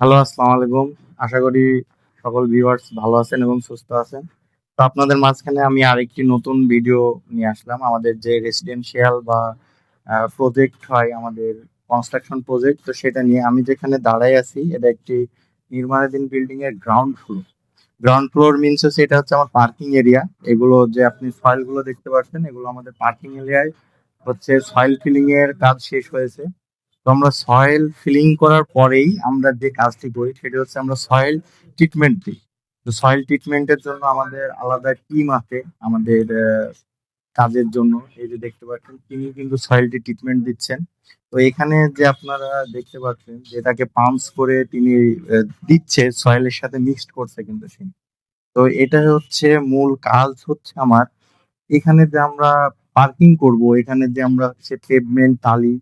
Hello, আসসালামু আলাইকুম। আশা করি সকল ভিউয়ার্স ভালো আছেন এবং সুস্থ আছেন। তো আপনাদের মাঝখানে আমি আরেকটি নতুন ভিডিও নিয়ে আসলাম। আমাদের যে রেসিডেন্সিয়াল বা প্রজেক্ট হয় আমাদের কনস্ট্রাকশন প্রজেক্ট, তো সেটা নিয়ে আমি যেখানে দাঁড়ায় আছি এটা একটি নির্মাণাধীন বিল্ডিং এর ground floor. Ground floor means হচ্ছে এটা হচ্ছে আমার পার্কিং এরিয়া। এগুলো যে আপনি সয়েল গুলো দেখতে পাচ্ছেন এগুলো আমাদের পার্কিং এরিয়ায় হচ্ছে সয়েল ফিলিং এর কাজ শেষ হয়েছে। তো আমরা সয়েল ফিলিং করার পরেই আমরা যে কাজটি করি সেটি হচ্ছে আমরা সয়েল ট্রিটমেন্ট দিই। তো সয়েল ট্রিটমেন্টের জন্য আমাদের আলাদা টিম আছে আমাদের কাজের জন্য। এই যে দেখতে পাচ্ছেন তিনি কিন্তু সয়েলটি ট্রিটমেন্ট দিচ্ছেন। তো এখানে যে আপনারা দেখতে পাচ্ছেন যেটাকে পাম্পস করে তিনি দিচ্ছে সয়েলের সাথে মিক্সড করছে কিন্তু সে। তো এটা হচ্ছে মূল কাজ হচ্ছে আমার। এখানে যে আমরা পার্কিং করব, এখানে যে আমরা হচ্ছে পেভমেন্ট টালি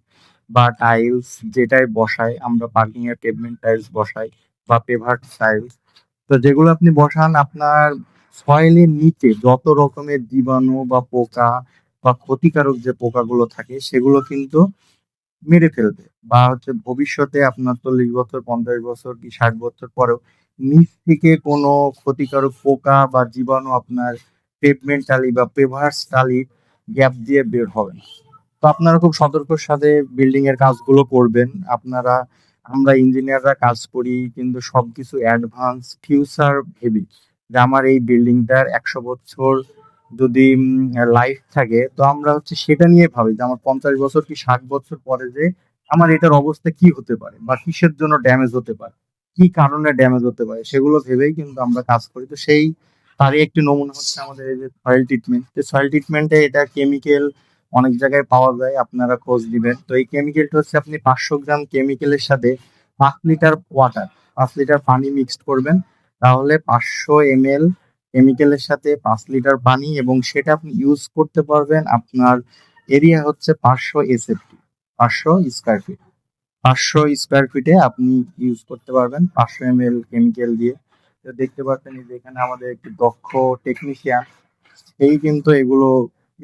বা টাইলস যেটাই বসাই, আমরা পার্কিং এর পেভমেন্ট টাইলস বসাই বা পেভার টাইলস। তো যেগুলো আপনি বসান আপনার সয়েলের নিচে যত রকমের জীবাণু বা পোকা বা ক্ষতিকারক যে পোকাগুলো থাকে সেগুলো কিন্তু মেরে ফেলবে, বা হচ্ছে ভবিষ্যতে আপনার 40 বছর 50 বছর কি 60 বছর পরেও নিচ থেকে কোনো ক্ষতিকারক পোকা বা জীবাণু আপনার পেভমেন্ট টালি বা পেভার্স টালি গ্যাপ দিয়ে বের হবে না। তো আপনারা খুব সতর্কর সাথে বিল্ডিং এর কাজগুলো করবেন। আপনারা আমরা ইঞ্জিনিয়াররা কাজ করি কিন্তু সবকিছু অ্যাডভান্স ফিউচার ভেবে, যে আমার এই বিল্ডিংটার 100 বছর যদি লাইফ থাকে তো আমরা হচ্ছে সেটা নিয়ে ভাবি যে আমার 50 বছর কি 60 বছর পরে যে আমার এটার অবস্থা কি হতে পারে বা কিসের জন্য ড্যামেজ হতে পারে, কি কারণে ড্যামেজ হতে পারে সেগুলো ভেবেই কিন্তু আমরা কাজ করি। তো সেই তারই একটি নমুনা হচ্ছে আমাদের এই যে সয়েল ট্রিটমেন্ট। সয়েল ট্রিটমেন্টে এটা কেমিক্যাল অনেক জায়গায় পাওয়া যায়, আপনারা খোঁজ দিবেন। তো এই কেমিক্যালটা হচ্ছে আপনি 500 গ্রাম কেমিক্যালের সাথে 5 লিটার ওয়াটার, 5 লিটার পানি মিক্সড করবেন। তাহলে 500 ml কেমিক্যালের সাথে 5 লিটার পানি, এবং সেটা আপনি ইউজ করতে পারবেন। আপনার এরিয়া হচ্ছে 500 SFT, 500 স্কোয়ার ফিট। 500 স্কোয়ার ফিটে আপনি ইউজ করতে পারবেন 500 ml কেমিক্যাল দিয়ে। তো দেখতে পাচ্ছেন এই যে এখানে আমাদের একটি দক্ষ টেকনিশিয়ান, সেই কিন্তু এগুলো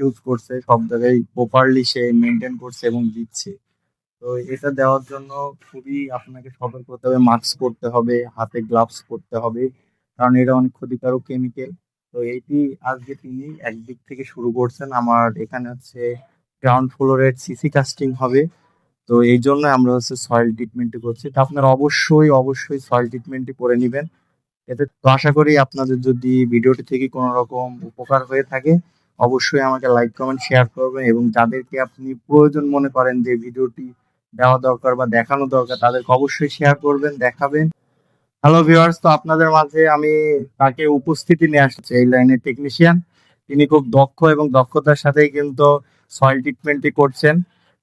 ইউজ করছে সব জায়গায় প্রপারলি সে মেনটেন করছে এবং দিচ্ছে। তো এটা দেওয়ার জন্য খুবই আপনাকে সতর্ক হতে হবে, মাস্ক পরতে হবে, হাতে গ্লাভস পরতে হবে, কারণ এটা অনেক ক্ষতিকারক কেমিক্যাল। তো এইটি আজকে তিনি একদিক থেকে শুরু করছেন। আমার এখানে হচ্ছে গ্রাউন্ড ফ্লোরের সিসি কাস্টিং হবে। তো এই জন্য আমরা হচ্ছে সয়েল ট্রিটমেন্টটি করছি। তো আপনারা অবশ্যই অবশ্যই সয়েল ট্রিটমেন্টটি করে নিবেন। এতে তো আশা করি আপনাদের যদি ভিডিওটি থেকে কোনো রকম উপকার হয়ে থাকে অবশ্যই আমাকে লাইক কমেন্ট শেয়ার করবেন, এবং যাদেরকে আপনি প্রয়োজন মনে করেন যে ভিডিওটি দেওয়া দরকার বা দেখানো দরকার তাদেরকে অবশ্যই শেয়ার করবেন, দেখাবেন। হ্যালো ভিউয়ার্স, তো আপনাদের মাঝে আমি তাকে উপস্থিতি নিয়ে আসছি, এই লাইনের টেকনিশিয়ান। তিনি খুব দক্ষ এবং দক্ষতার সাথেই কিন্তু সয়েল ট্রিটমেন্টটি করছেন।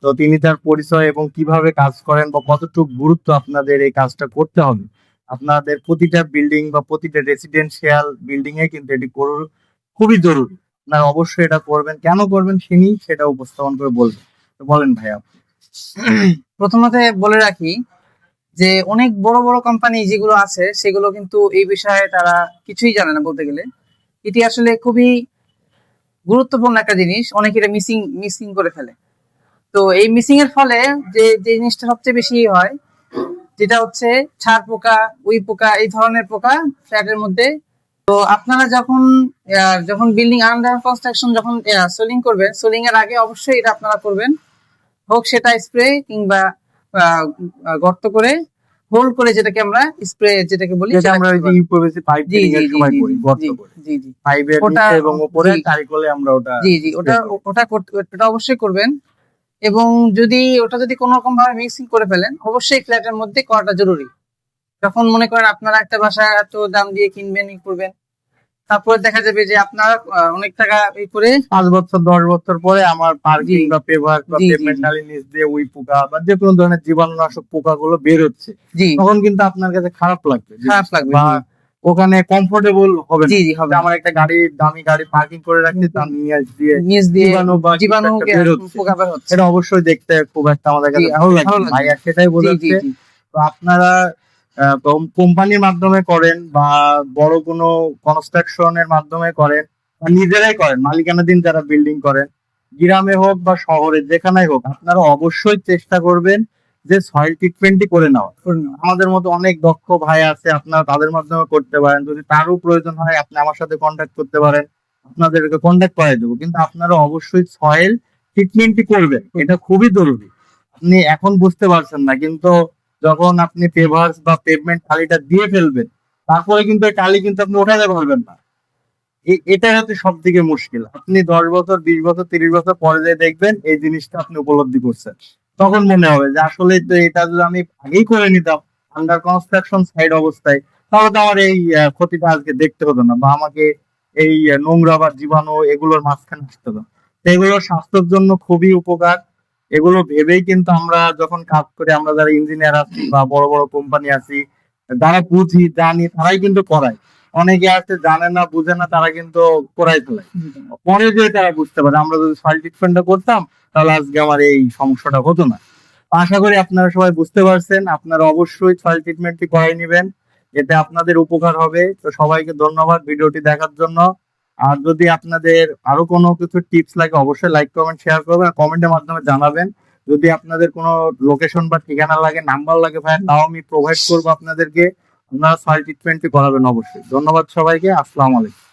তো তিনি তার পরিচয় এবং কিভাবে কাজ করেন বা কতটুকু গুরুত্ব আপনাদের এই কাজটা করতে হবে, আপনাদের প্রতিটা বিল্ডিং বা প্রতিটা রেসিডেন্সিয়াল বিল্ডিং এ কিন্তু এটি খুবই জরুরি। আপনারা অবশ্যই এটা করবেন, কেন করবেন তিনি সেটা উপস্থাপন করে বলবেন। তো বলেন ভাইয়া। প্রথমত বলে রাখি যে অনেক বড় বড় কোম্পানি যেগুলো আছে সেগুলো কিন্তু এই বিষয়ে তারা কিছুই জানে না বলতে গেলে। এটি আসলে খুবই গুরুত্বপূর্ণ একটা জিনিস, অনেকে এটা মিসিং করে ফেলে। তো এই মিসিং এর ফলে যে যে জিনিসটা সবচেয়ে বেশি হয় যেটা হচ্ছে ছাড় পোকা, উই পোকা, এই ধরনের পোকা ফ্ল্যাটের মধ্যে। তো আপনারা যখন যখন বিল্ডিং আন্ডার কনস্ট্রাকশন যখন সোলিং করবেন, সোলিং এর আগে অবশ্যই এটা আপনারা করবেন, হোক সেটা স্প্রে কিংবা গর্ত করে হোল করে, যেটাকে আমরা স্প্রে যেটাকে বলি, যেটা আমরা ওই যে ইউপিভিসি পাইপ ফিটিং এর সময় করি গর্ত করে, জি জি পাইপের নিচে এবং উপরে চারিকোলে আমরা ওটা জি জি ওটা ওটা অবশ্যই করবেন। এবং যদি ওটা যদি কোনো রকম ভাবে মিক্সিং করে ফেলেন অবশ্যই ফ্ল্যাটের মধ্যে করাটা জরুরি। যখন মনে করেন আপনারা একটা বাসা এত দাম দিয়ে কিনবেন করবেন, তারপরে দেখা যাবে যে আপনার অনেক টাকা এই করে 5 বছর 10 বছর পরে আমার পার্কিং বা পেভার বা পেভমেন্ট নিচ দিয়ে উই পোকা বা যে কোনো ধরনের জীবাণুনাশক পোকাগুলো বের হচ্ছে, তখন কিন্তু আপনার কাছে খারাপ লাগবে বা ওখানে কমফোর্টেবল হবে না। জি জি হবে। আমার একটা গাড়ি, দামি গাড়ি পার্কিং করে রাখছি, তার নিচ দিয়ে জীবাণু পোকা বের হচ্ছে, এটা অবশ্যই দেখতে খুব একটা আমাদের কাছে ভালো লাগবে ভাই, সেটাই বোঝাচ্ছে। তো আপনারা কোম্পানির মাধ্যমে করেন বা বড় কোনো কনস্ট্রাকশনের মাধ্যমে করেন বা নিজেরাই করেন, মালিকানাধীন যারা বিল্ডিং করেন, গ্রামে হোক বা শহরে যেখানেই হোক, আপনারা অবশ্যই চেষ্টা করবেন যে সয়েল ট্রিটমেন্টই করে নাও। আমাদের মতো অনেক দক্ষ ভাই আছে, আপনারা তাদের মাধ্যমে করতে পারেন। যদি তারও প্রয়োজন হয় আপনি আমার সাথে কন্ট্যাক্ট করতে পারেন, আপনাদেরকে কন্ট্যাক্ট করে দেবো। কিন্তু আপনারা অবশ্যই সয়েল ট্রিটমেন্টই করবেন, এটা খুবই জরুরি। আপনি এখন বুঝতে পারছেন না, কিন্তু যখন আপনি পেভার্স বা পেভমেন্ট টালিটা দিয়ে ফেলবেন, তারপরে কিন্তু এই টালি কিন্তু আপনি ওঠাতে পারবেন না। এটাই হচ্ছে সব থেকে মুশকিল। আপনি 10 বছর, 20 বছর, 30 বছর পরে যে দেখবেন এই জিনিসটা আপনি উপলব্ধি করছেন, তখন মনে হবে যে আসলে তো এটা যদি আমি আগেই করে নিতাম আন্ডার কনস্ট্রাকশন সাইড অবস্থায়, তাহলে তো আমার এই ক্ষতিটা আজকে দেখতে হতো না, বা আমাকে এই নোংরা বা জীবাণু এগুলোর মাঝখানে আসতে হতো না। তো এগুলো স্বাস্থ্যের জন্য খুবই উপকার। এগুলো ভেবেই কিন্তু আমরা যখন কাজ করি, আমরা যারা ইঞ্জিনিয়ার আছি বা বড় বড় কোম্পানি আছি, যারা বুঝি জানি তারাই কিন্তু করায়। অনেকে আছে জানে না বুঝে না, তারা কিন্তু করাই ফেলে। পরে যে তারা বুঝতে পারে আমরা যদি সয়েল ট্রিটমেন্টটা করতাম তাহলে আজকে আমার এই সমস্যাটা হতো না। আশা করি আপনারা সবাই বুঝতে পারছেন, আপনারা অবশ্যই সয়েল ট্রিটমেন্টটি করাই নেবেন, এতে আপনাদের উপকার হবে। তো সবাইকে ধন্যবাদ ভিডিওটি দেখার জন্য। আর যদি আপনাদের আরো কোনো কিছু টিপস লাগে অবশ্যই লাইক কমেন্ট শেয়ার করবেন, কমেন্টের মাধ্যমে জানাবেন। যদি আপনাদের কোনো লোকেশন বা ঠিকানা লাগে, নাম্বার লাগে ভাই, তাও আমি প্রোভাইড করবো আপনাদেরকে। আপনারা সয়েল ট্রিটমেন্টটি করাবেন অবশ্যই। ধন্যবাদ সবাইকে, আসসালামু আলাইকুম।